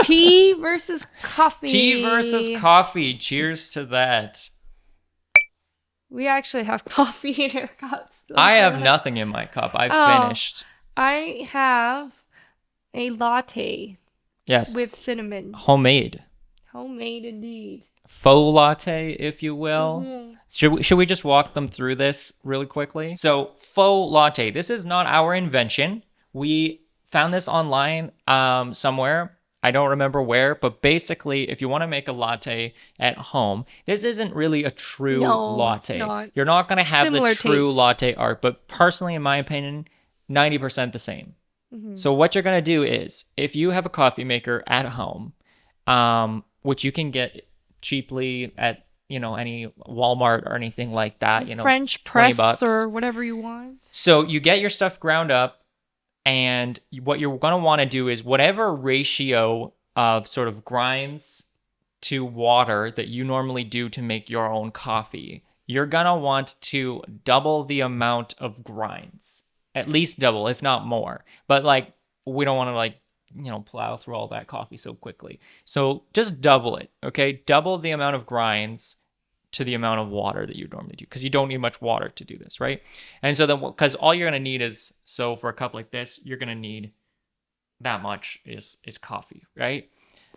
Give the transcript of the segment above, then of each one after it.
Tea versus coffee. Tea versus coffee. Cheers to that. We actually have coffee in our cups. I Believe it or have not. nothing in my cup. I've Oh, finished. I have a latte Yes, with cinnamon. homemade. Homemade indeed. Faux latte, if you will. Mm-hmm. Should we just walk them through this really quickly? So, faux latte. This is not our invention. We found this online somewhere. I don't remember where, but basically, if you want to make a latte at home, this isn't really a true No, it's latte. not. You're not going to have the Similar true taste. latte art, but personally, in my opinion, 90% the same. Mm-hmm. So, what you're going to do is if you have a coffee maker at home, which you can get cheaply at any Walmart or anything like that, French 20 press bucks. or whatever you want. So you get your stuff ground up, and what you're going to want to do is whatever ratio of sort of grinds to water that you normally do to make your own coffee, you're going to want to double the amount of grinds. At least double, if not more. But like we don't want to plow through all that coffee so quickly. So just double it, okay? Double the amount of grinds to the amount of water that you normally do, because you don't need much water to do this, right? And so then, because all you're gonna need is, so for a cup like this, you're gonna need that much is coffee, right?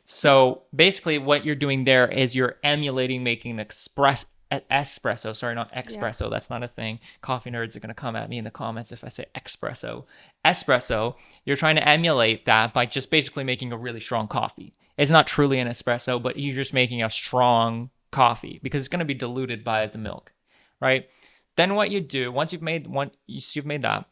So basically, what you're doing there is you're emulating making an espresso. Sorry, not Yeah. espresso. That's not a thing. Coffee nerds are gonna come at me in the comments if I say espresso. Espresso. You're trying to emulate that by just basically making a really strong coffee. It's not truly an espresso, but you're just making a strong coffee because it's going to be diluted by the milk, right? Then what you do once you've made that,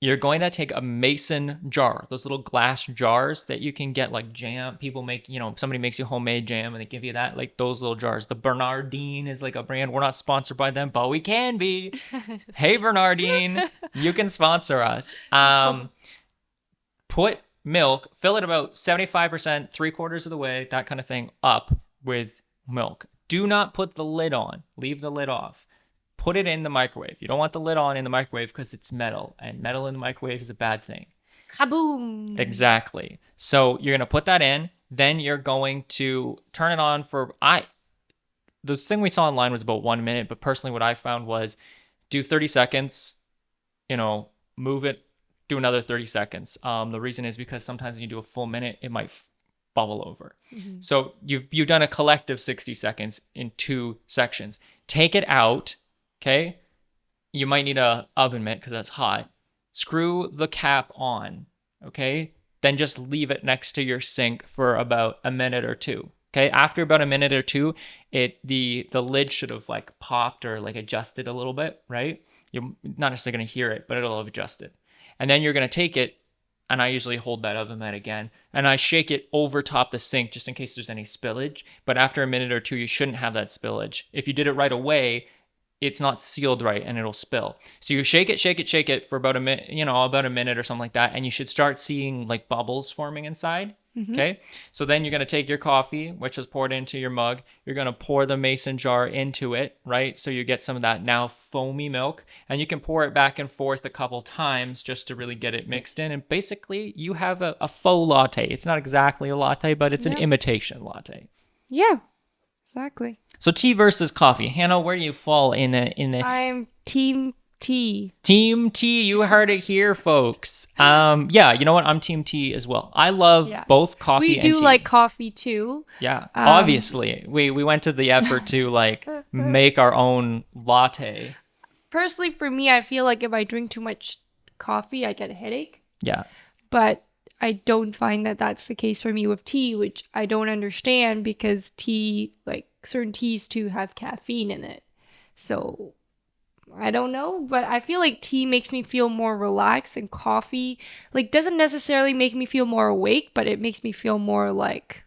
you're going to take a mason jar, those little glass jars that you can get like jam. People make, somebody makes you homemade jam and they give you that, like those little jars. The Bernardine is like a brand. We're not sponsored by them, but we can be. Hey, Bernardine, you can sponsor us. Put milk, fill it about 75%, 3/4 of the way, that kind of thing, up with milk. Do not put the lid on. Leave the lid off. Put it in the microwave. You don't want the lid on in the microwave because it's metal, and metal in the microwave is a bad thing. Kaboom. Exactly. So you're going to put that in. Then you're going to turn it on for, the thing we saw online was about 1 minute, but personally what I found was do 30 seconds, move it, do another 30 seconds. The reason is because sometimes when you do a full minute, it might bubble over. Mm-hmm. So you've done a collective 60 seconds in 2 sections. Take it out, okay? You might need a oven mitt because that's hot. Screw the cap on, okay? Then just leave it next to your sink for about a minute or two. Okay, after about a minute or two, the lid should have like popped or like adjusted a little bit, right? You're not necessarily gonna hear it, but it'll have adjusted. And then you're gonna take it, and I usually hold that oven mitt again, and I shake it over top the sink just in case there's any spillage. But after a minute or two, you shouldn't have that spillage. If you did it right away, it's not sealed right and it'll spill. So you shake it for about a minute, about a minute or something like that, and you should start seeing like bubbles forming inside. Mm-hmm. Okay. So then you're going to take your coffee, which is poured into your mug. You're going to pour the mason jar into it, right? So you get some of that now foamy milk, and you can pour it back and forth a couple times just to really get it mixed in. And basically, you have a faux latte. It's not exactly a latte, but it's an Yeah. imitation latte. Yeah. Exactly. So tea versus coffee. Hannah, where do you fall in the I'm team tea. Team T? You heard it here, folks. Yeah, you know what? I'm Team T as well. I love Yeah. both coffee We and do tea. like coffee too. Yeah, obviously. We went to the effort to like make our own latte. Personally, for me, I feel like if I drink too much coffee, I get a headache. Yeah. But I don't find that that's the case for me with tea, which I don't understand because tea, like certain teas too, have caffeine in it. So I don't know, but I feel like tea makes me feel more relaxed, and coffee like doesn't necessarily make me feel more awake, but it makes me feel more like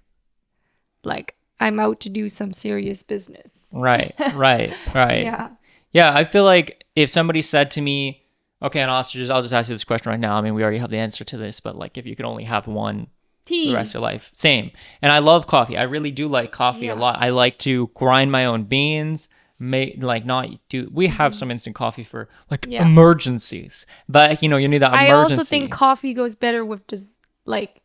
I'm out to do some serious business. Right. Yeah. Yeah, I feel like if somebody said to me, okay, and I'll just ask you this question right now. I mean, we already have the answer to this, but like if you could only have one Tea. the rest of your life. Same. And I love coffee. I really do like coffee a Yeah. lot. I like to grind my own beans. We have some instant coffee for like Yeah. emergencies, but you need that I emergency. also think coffee goes better with like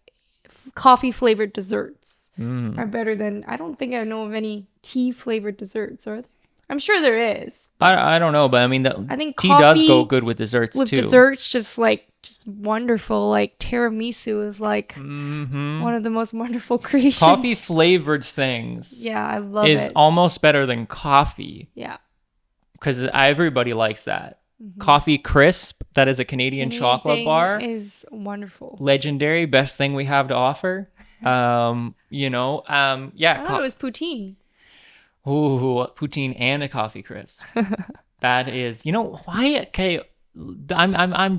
coffee flavored desserts are better than. I don't think I know of any tea flavored desserts. Are there? I'm sure there is. I don't know, but I mean, I think tea does coffee go good with desserts with too. desserts, just wonderful. Like tiramisu is like one of the most wonderful creations. Coffee flavored things. Yeah, I love is it. almost better than coffee. Yeah. Because everybody likes that. Coffee Crisp, that is a Canadian chocolate thing bar. is wonderful. Legendary, best thing we have to offer. Yeah. I thought it was poutine. Ooh, poutine and a coffee crisp. That is, why? Okay, I'm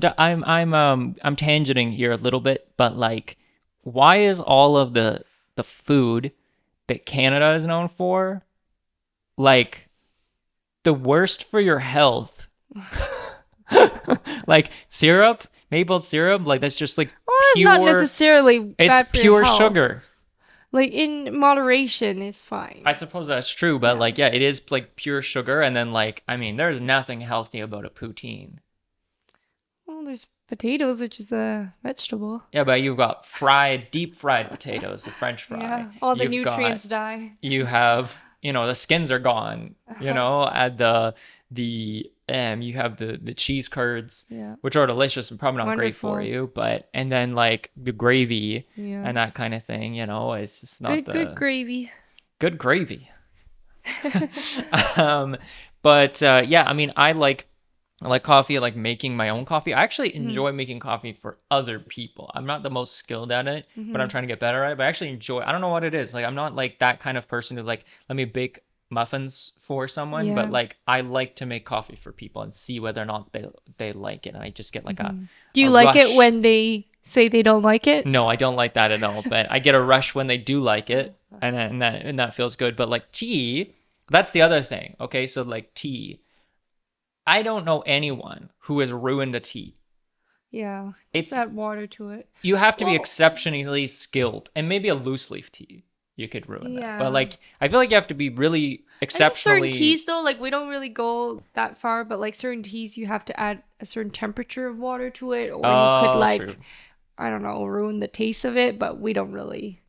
tangenting here a little bit, but like, why is all of the food that Canada is known for, like, the worst for your health? Like syrup, maple syrup, like that's just like It's not necessarily bad it's for your pure health. sugar. Like in moderation is fine. I suppose that's true, but like, yeah, it is like pure sugar, and then like, I mean, there's nothing healthy about a poutine. Well, there's potatoes, which is a vegetable. Yeah, but you've got deep fried potatoes, the French fry. Yeah, all the You've nutrients die. You have, the skins are gone. Add you have the cheese curds, which are delicious and probably not great for you, and then like the gravy and that kind of thing, it's just not good gravy. Good gravy. I mean, I like coffee. I like making my own coffee. I actually enjoy making coffee for other people. I'm not the most skilled at it, but I'm trying to get better at it. But I actually enjoy. I don't know what it is. Like, I'm not like that kind of person who like, let me bake muffins for someone, but like, I like to make coffee for people and see whether or not they like it. And I just get like Do you like it when they say they don't like it? No, I don't like that at all. But I get a rush when they do like it, and that feels good. But like tea, that's the other thing. Okay, so like tea, I don't know anyone who has ruined a tea. Yeah, it's that water to it. You have to be exceptionally skilled, and maybe a loose leaf tea. You could ruin that. But like, I feel like you have to be really exceptionally. Certain teas though, like we don't really go that far, but like certain teas, you have to add a certain temperature of water to it, or you could like, true. I don't know, ruin the taste of it. But we don't really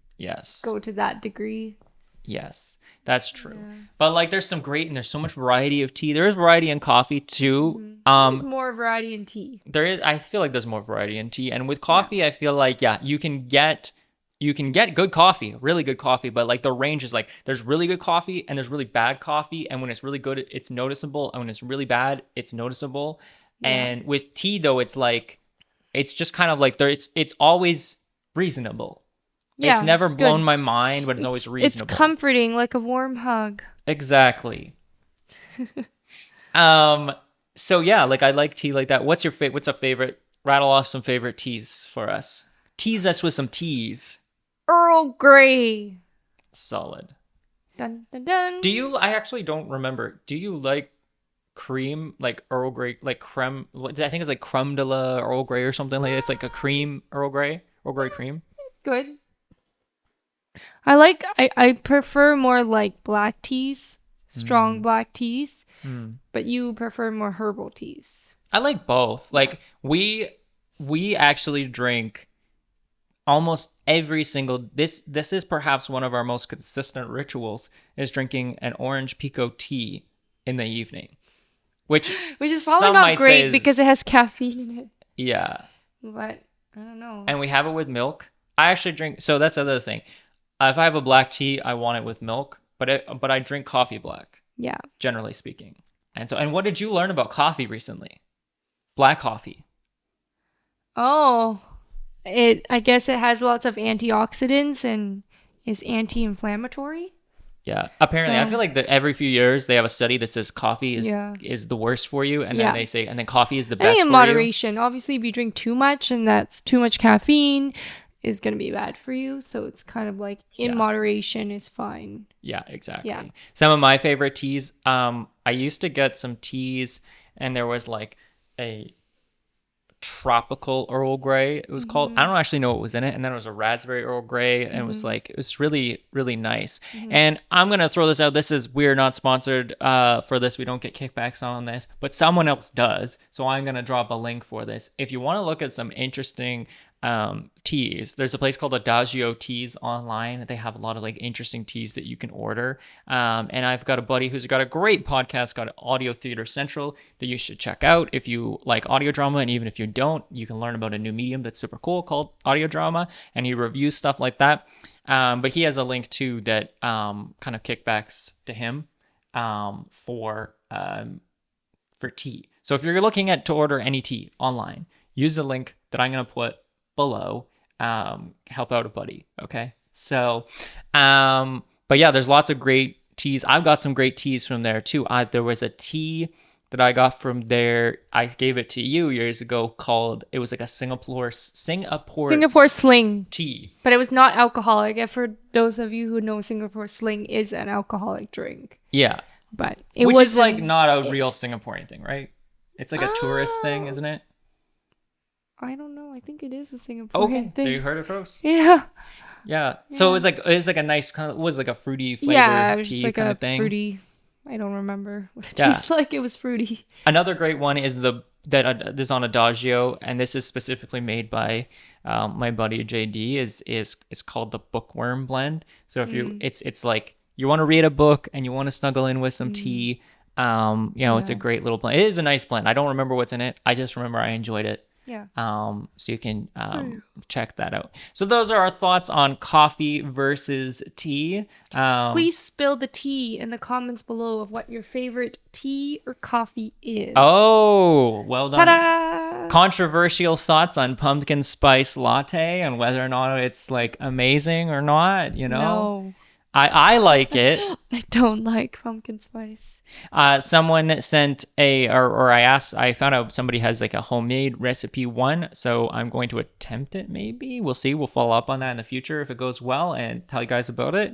go to that degree. Yes, that's true. Yeah. But like, there's so much variety of tea. There is variety in coffee too. There's more variety in tea. There is. I feel like there's more variety in tea, and with coffee, I feel like you can get good coffee, really good coffee, but like the range is like, there's really good coffee and there's really bad coffee. And when it's really good, it's noticeable. And when it's really bad, it's noticeable. Yeah. And with tea though, it's like, it's just kind of like it's always reasonable. Yeah, it's never blown my mind, but it's always reasonable. It's comforting, like a warm hug. Exactly. So yeah, like I like tea like that. What's a favorite? Rattle off some favorite teas for us. Tease us with some teas. Earl Grey. Solid. Dun, dun, dun. I actually don't remember. Do you like cream, like Earl Grey, like creme? I think it's like creme de la Earl Grey or something like that. It's like a cream Earl Grey cream. Good. I prefer more like black teas, strong black teas, but you prefer more herbal teas. I like both. Like we actually drink almost every single this is perhaps one of our most consistent rituals, is drinking an orange pico tea in the evening, which is probably not great because it has caffeine in it. Yeah, but I don't know. And we have it with milk. I actually drink, so that's the other thing. If I have a black tea, I want it with milk, but I drink coffee black. Yeah, generally speaking. And what did you learn about coffee recently? Black coffee. Oh, I guess it has lots of antioxidants and is anti-inflammatory. Yeah, apparently, I feel like that every few years they have a study that says coffee is the worst for you, and then they say, and then coffee is the best for you. I think in moderation. Obviously, if you drink too much and that's too much caffeine, is going to be bad for you. So it's kind of like in moderation is fine. Yeah, exactly. Yeah. Some of my favorite teas. I used to get some teas, and there was like a tropical Earl Grey, it was called. I don't actually know what was in it. And then it was a raspberry Earl Grey, and it was really, really nice. And I'm gonna throw this out. We're not sponsored for this. We don't get kickbacks on this, but someone else does. So I'm gonna drop a link for this. If you want to look at some interesting teas. There's a place called Adagio Teas online. They have a lot of like interesting teas that you can order. And I've got a buddy who's got a great podcast called Audio Theater Central that you should check out if you like audio drama. And even if you don't, you can learn about a new medium that's super cool called audio drama. And he reviews stuff like that. But he has a link too that kind of kickbacks to him for tea. So if you're looking to order any tea online, use the link that I'm going to put below. Help out a buddy. Okay. So, but yeah, there's lots of great teas. I've got some great teas from there too. There was a tea that I got from there. I gave it to you years ago it was like a Singapore Sling tea. But it was not alcoholic. And for those of you who know, Singapore Sling is an alcoholic drink. Yeah. But Which is like not a real Singaporean thing, right? It's like a tourist thing, isn't it? I don't know. I think it is a Singaporean thing. You heard it first? Yeah. Yeah. So it was like a nice kind of, it was like a fruity flavor yeah, it was tea just like kind a of thing. fruity. I don't remember what it tastes like. It was fruity. Another great one is this on Adagio, and this is specifically made by my buddy JD. Is called the Bookworm Blend. So if it's like you want to read a book and you want to snuggle in with some tea, it's a great little blend. It is a nice blend. I don't remember what's in it. I just remember I enjoyed it. Yeah. So you can check that out. So those are our thoughts on coffee versus tea. Please spill the tea in the comments below of what your favorite tea or coffee is. Oh, well done. Ta-da! Controversial thoughts on pumpkin spice latte and whether or not it's like amazing or not, No. I like it. I don't like pumpkin spice. Someone sent I found out somebody has like a homemade recipe one, so I'm going to attempt it maybe. We'll see. We'll follow up on that in the future if it goes well and tell you guys about it.